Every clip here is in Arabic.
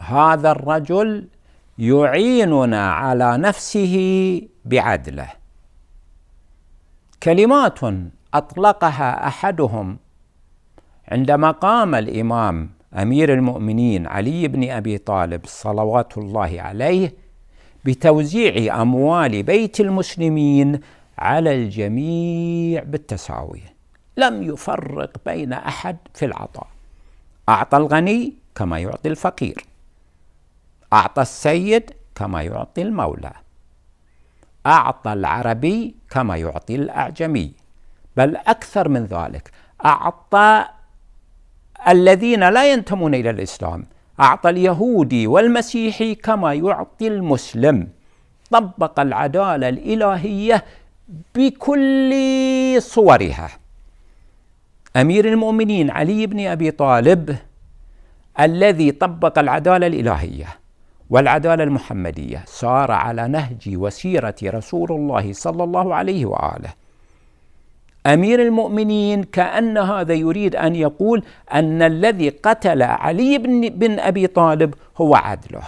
هذا الرجل يعيننا على نفسه بعدله. كلمات أطلقها أحدهم عندما قام الإمام أمير المؤمنين علي بن أبي طالب صلوات الله عليه بتوزيع أموال بيت المسلمين على الجميع بالتساوي، لم يفرق بين أحد في العطاء. أعطى الغني كما يعطي الفقير، أعطى السيد كما يعطي المولى، أعطى العربي كما يعطي الأعجمي، بل أكثر من ذلك، أعطى الذين لا ينتمون إلى الإسلام، أعطى اليهودي والمسيحي كما يعطي المسلم. طبق العدالة الإلهية بكل صورها. أمير المؤمنين علي بن أبي طالب الذي طبق العدالة الإلهية والعدالة المحمدية سار على نهج وسيرة رسول الله صلى الله عليه وآله. أمير المؤمنين كأن هذا يريد أن يقول أن الذي قتل علي بن أبي طالب هو عدله.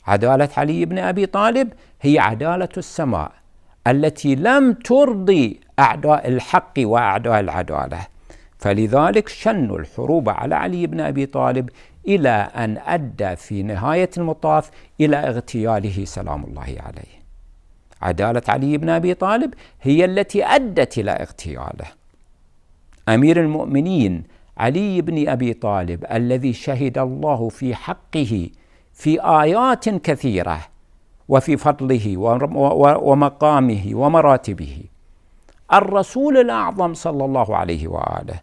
عدالة علي بن أبي طالب هي عدالة السماء التي لم ترضي أعداء الحق وأعداء العدالة، فلذلك شنوا الحروب على علي بن أبي طالب إلى أن أدى في نهاية المطاف إلى اغتياله سلام الله عليه. عدالة علي بن أبي طالب هي التي أدت إلى اغتياله. أمير المؤمنين علي بن أبي طالب الذي شهد الله في حقه في آيات كثيرة وفي فضله ومقامه ومراتبه. الرسول الأعظم صلى الله عليه وآله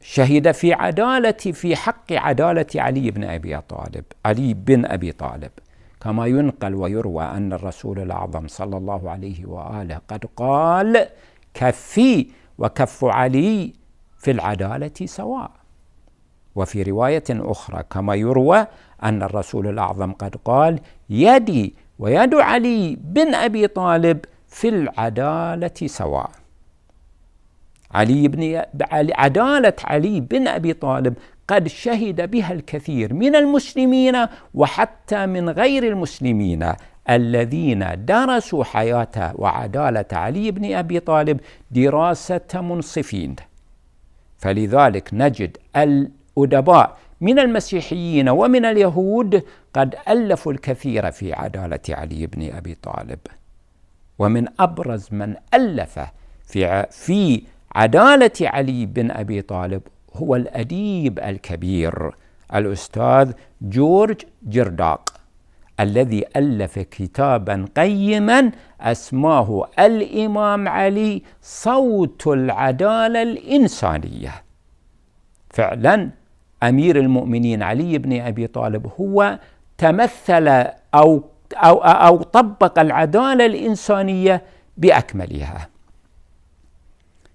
شهد في حق عدالة علي بن أبي طالب، كما ينقل ويروى أن الرسول الأعظم صلى الله عليه وآله قد قال: كفي وكف علي في العدالة سواء. وفي رواية أخرى كما يروى أن الرسول الأعظم قد قال: يدي ويد علي بن أبي طالب في العدالة سواء. عدالة علي بن أبي طالب قد شهد بها الكثير من المسلمين وحتى من غير المسلمين الذين درسوا حياة وعدالة علي بن أبي طالب دراسة منصفين. فلذلك نجد الأدباء من المسيحيين ومن اليهود قد ألفوا الكثير في عدالة علي بن أبي طالب. ومن أبرز من ألف في عدالة علي بن أبي طالب هو الأديب الكبير الأستاذ جورج جرداق، الذي ألف كتابا قيما أسماه الإمام علي صوت العدالة الإنسانية. فعلا أمير المؤمنين علي بن أبي طالب هو تمثل أو طبق العدالة الإنسانية بأكملها.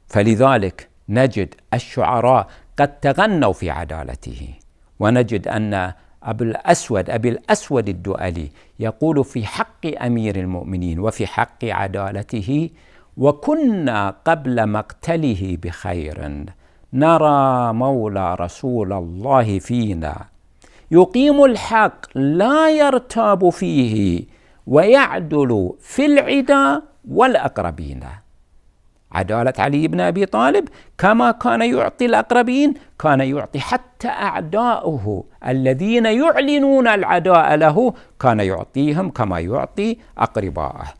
فلذلك نجد الشعراء قد تغنوا في عدالته، ونجد أن أبي الأسود الدؤلي يقول في حق أمير المؤمنين وفي حق عدالته: وكنا قبل مقتله بخير نرى مولى رسول الله فينا يقيم الحق لا يرتاب فيه ويعدل في العدا والأقربين. عدالة علي بن أبي طالب كما كان يعطي الأقربين كان يعطي حتى أعداؤه الذين يعلنون العداء له، كان يعطيهم كما يعطي أقربائه.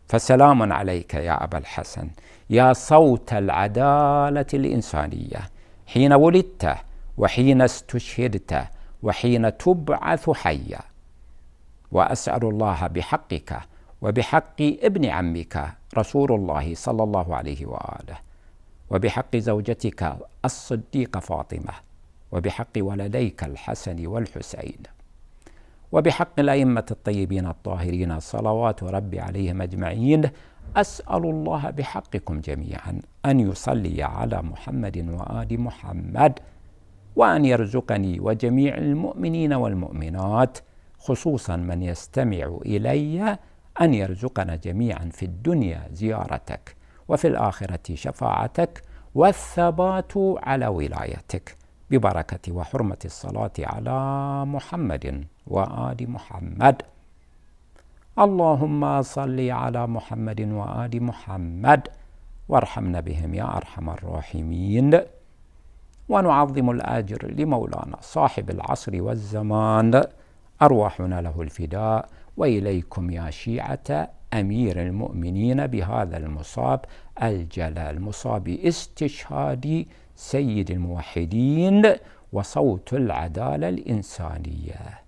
فسلام عليك يا أبا الحسن يا صوت العدالة الإنسانية، حين ولدت وحين استشهدت وحين تبعث حيا. وأسأل الله بحقك وبحق ابن عمك رسول الله صلى الله عليه وآله، وبحق زوجتك الصديقة فاطمة، وبحق ولديك الحسن والحسين، وبحق الأئمة الطيبين الطاهرين صلوات ربي عليهم أجمعين، أسأل الله بحقكم جميعا أن يصلي على محمد وآل محمد، وأن يرزقني وجميع المؤمنين والمؤمنات خصوصا من يستمع إلي أن يرزقنا جميعا في الدنيا زيارتك وفي الآخرة شفاعتك والثبات على ولايتك. ببركة وحرمة الصلاة على محمد وآل محمد. اللهم صل على محمد وآل محمد وارحمنا بهم يا أرحم الراحمين. ونعظم الأجر لمولانا صاحب العصر والزمان، أرواحنا له الفداء. وإليكم يا شيعة أمير المؤمنين بهذا المصاب الجلال، مصاب استشهاد سيد الموحدين وصوت العدالة الإنسانية.